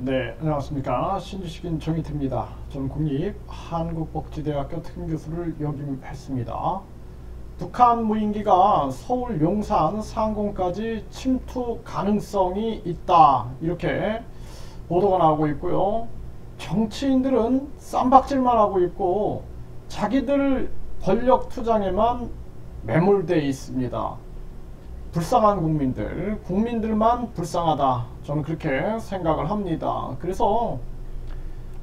네, 안녕하십니까. 신주식인 정희태입니다. 전 국립한국복지대학교 특임교수를 역임했습니다. 북한 무인기가 서울 용산 상공까지 침투 가능성이 있다, 이렇게 보도가 나오고 있고요. 정치인들은 쌈박질만 하고 있고 자기들 권력 투쟁에만 매몰되어 있습니다. 불쌍한 국민들만 불쌍하다, 저는 그렇게 생각을 합니다. 그래서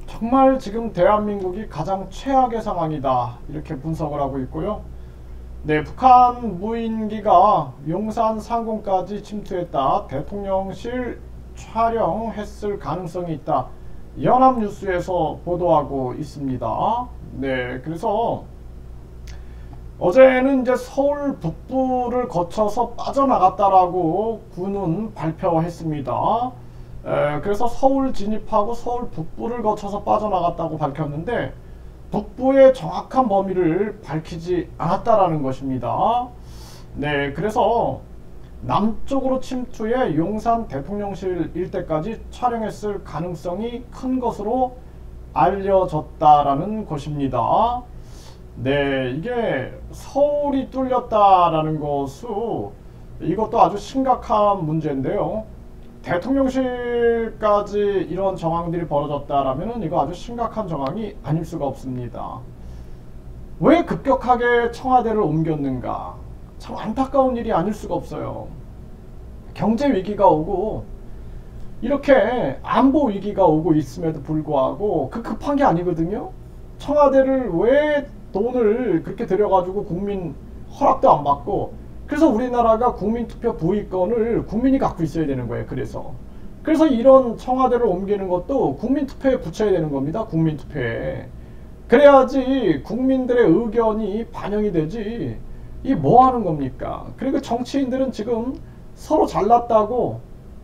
정말 지금 대한민국이 가장 최악의 상황이다, 이렇게 분석을 하고 있고요. 네, 북한 무인기가 용산 상공까지 침투했다, 대통령실 촬영했을 가능성이 있다, 연합뉴스에서 보도하고 있습니다. 네, 그래서 어제는 이제 서울 북부를 거쳐서 빠져나갔다라고 군은 발표했습니다. 그래서 서울 진입하고 서울 북부를 거쳐서 빠져나갔다고 밝혔는데 북부의 정확한 범위를 밝히지 않았다라는 것입니다. 네, 그래서 남쪽으로 침투해 용산 대통령실 일대까지 촬영했을 가능성이 큰 것으로 알려졌다라는 것입니다. 네, 이게 서울이 뚫렸다라는 것은 이것도 아주 심각한 문제인데요. 대통령실까지 이런 정황들이 벌어졌다라면 이거 아주 심각한 정황이 아닐 수가 없습니다. 왜 급격하게 청와대를 옮겼는가? 참 안타까운 일이 아닐 수가 없어요. 경제 위기가 오고 이렇게 안보 위기가 오고 있음에도 불구하고 그 급한 게 아니거든요. 청와대를 왜 돈을 그렇게 들여가지고 국민 허락도 안 받고, 그래서 우리나라가 국민투표 부의권을 국민이 갖고 있어야 되는 거예요. 그래서 이런 청와대를 옮기는 것도 국민투표에 붙여야 되는 겁니다. 국민투표에. 그래야지 국민들의 의견이 반영이 되지. 이 뭐 하는 겁니까? 그리고 정치인들은 지금 서로 잘났다고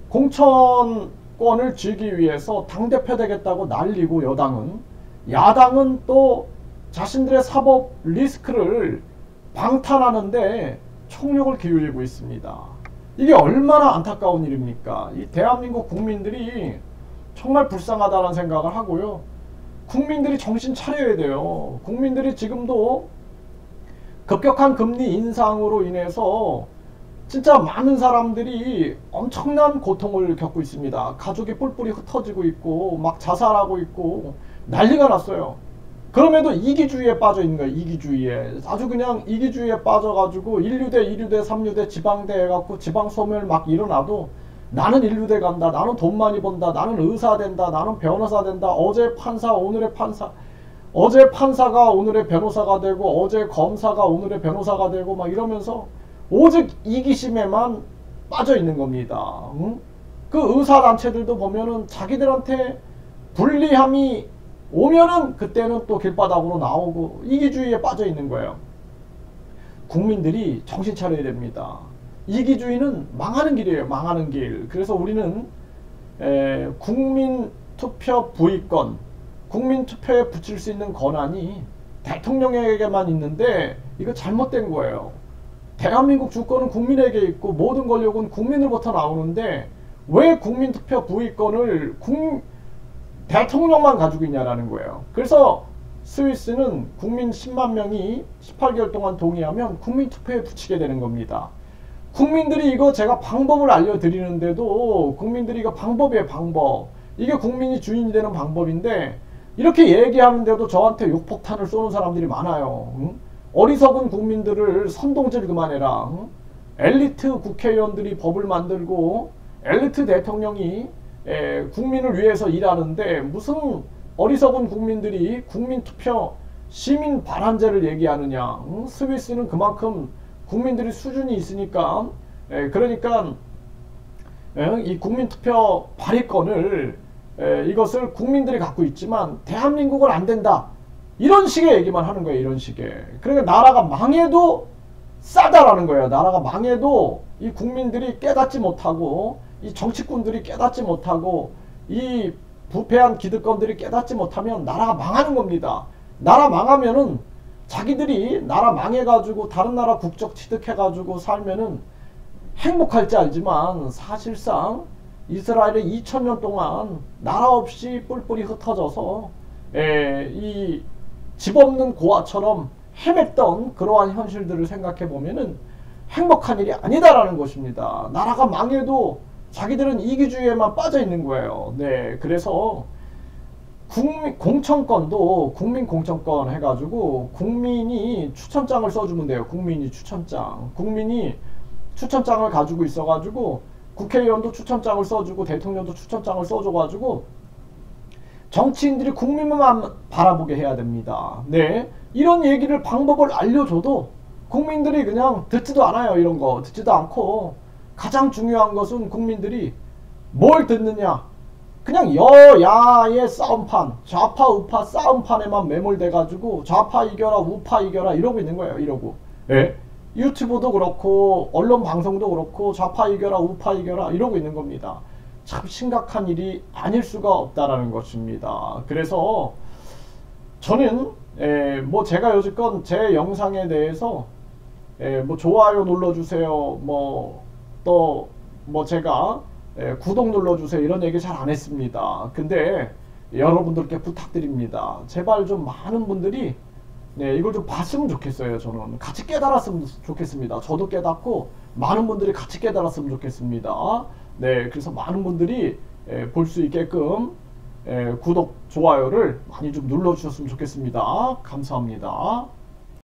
공천권을 쥐기 위해서 당대표 되겠다고 난리고, 야당은 또 자신들의 사법 리스크를 방탄하는데 총력을 기울이고 있습니다. 이게 얼마나 안타까운 일입니까? 이 대한민국 국민들이 정말 불쌍하다는 생각을 하고요. 국민들이 정신 차려야 돼요. 국민들이 지금도 급격한 금리 인상으로 인해서 진짜 많은 사람들이 엄청난 고통을 겪고 있습니다. 가족이 뿔뿔이 흩어지고 있고 막 자살하고 있고 난리가 났어요. 그럼에도 이기주의에 빠져 있는 거예요. 이기주의에. 아주 그냥 이기주의에 빠져가지고 1류대, 2류대, 3류대, 지방대 해갖고 지방소멸 막 일어나도 나는 1류대 간다, 나는 돈 많이 번다, 나는 의사 된다, 나는 변호사 된다, 어제 판사 오늘의 판사, 어제 판사가 오늘의 변호사가 되고 어제 검사가 오늘의 변호사가 되고 막 이러면서 오직 이기심에만 빠져 있는 겁니다. 응? 그 의사단체들도 보면은 자기들한테 불리함이 오면은 그때는 또 길바닥으로 나오고 이기주의에 빠져 있는 거예요. 국민들이 정신 차려야 됩니다. 이기주의는 망하는 길이에요. 망하는 길. 그래서 우리는 국민투표 부의권, 국민투표에 붙일 수 있는 권한이 대통령에게만 있는데 이거 잘못된 거예요. 대한민국 주권은 국민에게 있고 모든 권력은 국민으로부터 나오는데 왜 국민투표 부의권을 대통령만 가지고 있냐라는 거예요. 그래서 스위스는 국민 10만 명이 18개월 동안 동의하면 국민투표에 붙이게 되는 겁니다. 국민들이 이거 제가 방법을 알려드리는데도 국민들이 이거 방법이에요. 방법. 이게 국민이 주인이 되는 방법인데 이렇게 얘기하는데도 저한테 욕폭탄을 쏘는 사람들이 많아요. 응? 어리석은 국민들을 선동질 그만해라. 응? 엘리트 국회의원들이 법을 만들고 엘리트 대통령이 국민을 위해서 일하는데 무슨 어리석은 국민들이 국민투표 시민 발안제를 얘기하느냐. 응? 스위스는 그만큼 국민들이 수준이 있으니까 그러니까 이 국민투표 발의권을 이것을 국민들이 갖고 있지만 대한민국은 안 된다, 이런 식의 얘기만 하는 거예요. 이런 식의. 그러니까 나라가 망해도 싸다라는 거예요. 나라가 망해도 이 국민들이 깨닫지 못하고 이 정치꾼들이 깨닫지 못하고 이 부패한 기득권들이 깨닫지 못하면 나라가 망하는 겁니다. 나라 망하면은 자기들이 나라 망해가지고 다른 나라 국적 취득해가지고 살면은 행복할지 알지만 사실상 이스라엘이 2000년 동안 나라 없이 뿔뿔이 흩어져서 이 집 없는 고아처럼 헤맸던 그러한 현실들을 생각해 보면은 행복한 일이 아니다라는 것입니다. 나라가 망해도 자기들은 이기주의에만 빠져 있는 거예요. 네, 그래서 공천권도 국민 공천권 해가지고 국민이 추천장을 써주면 돼요. 국민이 추천장. 국민이 추천장을 가지고 있어가지고 국회의원도 추천장을 써주고 대통령도 추천장을 써줘가지고 정치인들이 국민만 바라보게 해야 됩니다. 네, 이런 얘기를 방법을 알려줘도 국민들이 그냥 듣지도 않아요. 이런 거 듣지도 않고 가장 중요한 것은 국민들이 뭘 듣느냐, 그냥 여야의 싸움판, 좌파 우파 싸움판에만 매몰돼가지고 좌파 이겨라 우파 이겨라 이러고 있는 거예요. 이러고 유튜브도 그렇고 언론 방송도 그렇고 좌파 이겨라 우파 이겨라 이러고 있는 겁니다. 참 심각한 일이 아닐 수가 없다라는 것입니다. 그래서 저는 뭐 제가 여지껏 제 영상에 대해서 뭐 좋아요 눌러주세요, 뭐 또 뭐 제가 구독 눌러주세요 이런 얘기 잘 안 했습니다. 근데 여러분들께 부탁드립니다. 제발 좀 많은 분들이 이걸 좀 봤으면 좋겠어요. 저는 같이 깨달았으면 좋겠습니다. 저도 깨닫고 많은 분들이 같이 깨달았으면 좋겠습니다. 네, 그래서 많은 분들이 볼 수 있게끔 구독, 좋아요를 많이 좀 눌러주셨으면 좋겠습니다. 감사합니다.